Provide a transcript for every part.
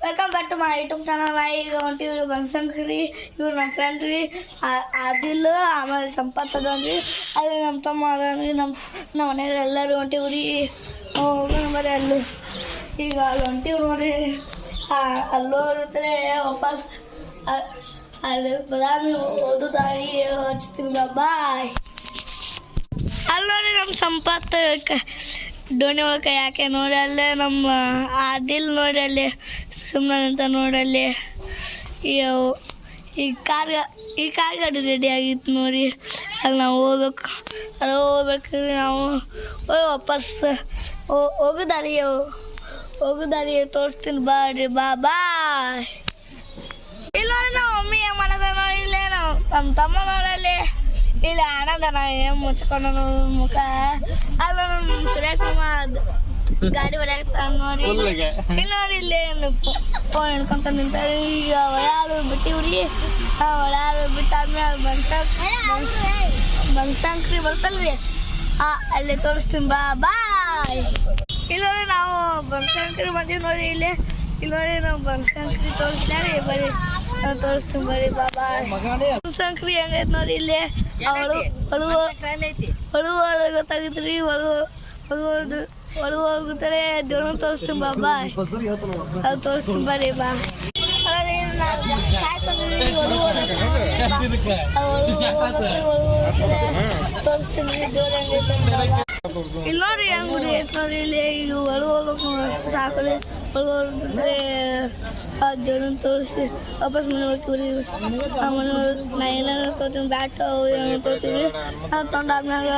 Welcome back to my YouTube channel. ಈಗ ಹೊಂಟಿವ್ರಿ ಬನಶಂಕರಿ. ಇವ್ರು ನಮ್ಮ ಫ್ರೆಂಡ್ ರೀ, ಆದಿಲ್. ಆಮೇಲೆ ಸಂಪತ್ ಅದನ್ರಿ, ಅಲ್ಲಿ ನಮ್ಮ ತಮ್ಮ ಅದನ್ರಿ. ನಮ್ಮ ಮನೆಯವ್ರು ಎಲ್ಲರೂ ಹೊಂಟಿವ್ರಿ. ಹೋಗೋಣ ಬರ್ರಿ ಅಲ್ಲೂ. ಈಗ ಅಲ್ಲಿ ಹೊಂಟಿವ್ರಿ ನೋಡ್ರಿ. ಅಲ್ಲೋದ್ರೆ ವಾಪಸ್ ಅಲ್ಲಿ ಬದಾಮಿ ಓದು ದಾರಿ ಹಚ್ತೀನಿ. ಬಾಯ್. ಅಲ್ಲಿ ನೋಡಿ ನಮ್ಮ ಸಂಪತ್ ಡೋಣಿ ಒಳಗೆ ಯಾಕೆ ನೋಡಿ ಅಲ್ಲೇ ನಮ್ಮ ಆದಿಲ್ ನೋಡಿ ಅಲ್ಲಿ ಸುಮ್ಮನೆ ಅಂತ ನೋಡಲ್ಲಿ. ಈ ಕಾರ್ ಗಾಡಿ ರೆಡಿ ಆಗಿತ್ತು ನೋಡಿ. ಅಲ್ಲಿ ನಾವು ಹೋಗ್ಬೇಕ್ರಿ ನಾವು ವಾಪಸ್ ಹೋಗುದಾರಿ ತೋರಿಸ್ತೀನಿ ಬಾಡ್ರಿ. ಬಾಯ್. ಇಲ್ಲ ನೋಡಿ ನಾವು ಮಮ್ಮಿ ಏನು ಮಾಡೋದ ನೋಡಿ. ಇಲ್ಲೇ ನಮ್ಮ ತಮ್ಮ ನೋಡಲ್ಲಿ ಇಲ್ಲ ಆನಂದನ ಏನು ಮುಚ್ಕೊಂಡು ಮುಖ. ಅಲ್ಲ ನಮ್ಮ ಸುರೇಶ್ ಗಾಡಿ ಹೊಡ್ಯಾಕ್ತಾನ ನೋಡಿ. ನೋಡಿ ಇಲ್ಲೇ ಫೋನ್ ಹಿಡ್ಕೊಂತ ನಿಂತಾರೆ. ಈಗ ಒಳಾರು ಬಿಟ್ಟಿವ್ರಿ. ಒಳಾರು ಬಿಟ್ಟಾದ್ಮೇಲೆ ಬನಶಂಕರಿ ಬರ್ತಲ್ರಿ, ಅಲ್ಲೇ ತೋರಿಸ್ತೀನಿ. ಬಾಯ್. ಇಲ್ಲೋರಿ ನಾವು ಬನಶಂಕರಿ ಬಂದೀವಿ ನೋಡಿ. ಇಲ್ಲಿ ನೋಡಿ ನಾವು ಬನಶಂಕರಿ ತೋರಿಸ್ತಾರೆ. ಬರೀ ನಾವು ತೋರಿಸ್ತೀನಿ ಬರೀ. ಬಾಯ್. ಬನಶಂಕರಿ ಹೆಂಗೈತೆ ನೋಡಿ. ಇಲ್ಲಿ ಹೊಳುವರ್ ಗೊತ್ತಾಗಿತ್ರಿ. ಹೊಳು ಹೋಗುತ್ತಾರೆ ದೇವ್ರನ್ನ ತೋರಿಸ್ತೀನಿ. ಬಾಯ್. ಅದು ತೋರಿಸ್ತೀನಿ ಬರೀ. ತೋರಿಸ್ತೀನಿ ದೇವ್ರ ಹೆಂಗೈತೆ. ಇಲ್ಲಿ ನೋಡಿ ಅಂಗಡಿ ಐತೆ ನೋಡಿ. ಇಲ್ಲಿ ಈಗ ಹೊಳು ಹೋಗ್ಬೇಕು ಸಾಕಡೆ. ಹೊಳು ಹೋದ್ರೆ ದೇವ್ರನ್ನ ತೋರಿಸಿ ವಾಪಸ್ ಮನೆ ಹೋಗ್ತೀವ್ರಿ. ನಾ ಏನಾದ್ರು ತೋತೀನಿ, ಬ್ಯಾಟ್ ಏನಾದ್ರು ತೋತೀವಿ. ನಾವು ತೊಗೊಂಡಾದ್ಮ್ಯಾಗ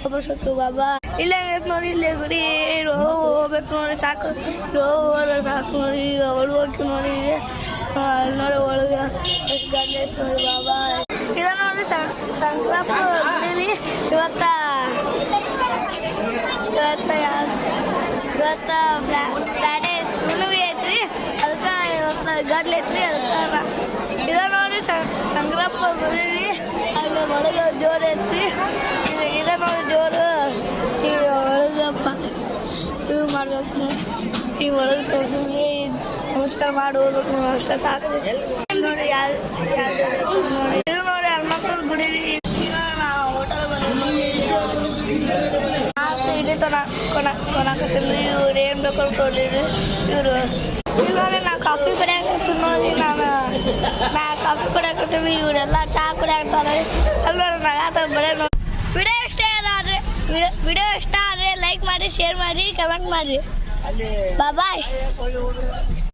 ವಾಪಸ್ ಹೋಗ್ತೀವಿ. ಬಾಬಾ. ಇಲ್ಲ ಹೆಂಗೈತೆ ನೋಡಿ. ಇಲ್ಲಿ ಗುಡಿ ಹೋಗ್ಬೇಕು ನೋಡಿ. ಸಾಕು ನೋಡಿ. ಈಗ ಹೊಳು ಹೋಗ್ತೀವಿ ನೋಡಿ. ನೋಡಿ ಒಳಗೆ ಎಷ್ಟು ಗಂಟೆ ಐತೆ ನೋಡಿ. ಬಾಬಾ. ಇದ ನೋಡಿ ಸಂಕ್ರಾಂತಿ ಗುಡಿ ರೀ. ಇವತ್ತ ಫ್ರೈಡೇ ಹುಣ್ಣಿಮೆ ಐತ್ರಿ. ಅದಕ್ಕೆ ಇವತ್ತು ಗಡ್ಲೆ ಐತ್ರಿ. ಅದಕ್ಕೆ ಇದ ನೋಡಿ ಸಂಕ್ರಾಂತಿ ಗುಡಿ ರೀ. ಅಲ್ಲಿ ಒಳಗೆ ದೇವ್ರು ಐತ್ರಿ. ಇದ ನೋಡಿ ದೇವರು. ಈಗ ಒಳಗಪ್ಪ ಇವು ಮಾಡ್ಬೇಕು. ಈಗ ಒಳಗೆ ತೋರಿಸಿದ್ವಿ. ನಮಸ್ಕಾರ ಮಾಡಿ ಹೋಗ್ಬೇಕು ನಾವು. ಅಷ್ಟೇ ಸಾಕು ನೋಡಿ. ಯಾರು ನೋಡಿ. ಇದು ನೋಡಿ ಹನುಮಂತನ ಗುಡಿ ರೀ. ಈಗ ನಾವು ಹೋಟೆಲ್ ಬಂದಿದ್ದೀವಿ. ಇಲ್ಲಿ ಕೊನಾಕತ್ತೀನಿ. ಇವ್ರು ಏನು ಬೇಕು ತೋರಿರಿ ಇವರು. ಇಲ್ಲಿ ನೋಡಿ ನಾ ಕಾಫಿ ಕುಡಿಯಾಕತ್ತೀನಿ ನೋಡಿ. ನಾ ಕಾಫಿ ಕುಡಿಯಾಕತ್ತೀನಿ. ಇವರೆಲ್ಲ ಚಹಾ ಕುಡಿಯಾಕ್ತಾರೆ. ಅಲ್ಲ ನಗಾತ ಬರೇ ನೋಡಿ. ವಿಡಿಯೋ ಇಷ್ಟ ಆದರೆ ಲೈಕ್ ಮಾಡಿ, ಶೇರ್ ಮಾಡಿ, ಕಮೆಂಟ್ ಮಾಡಿ. ಬಾಯ್.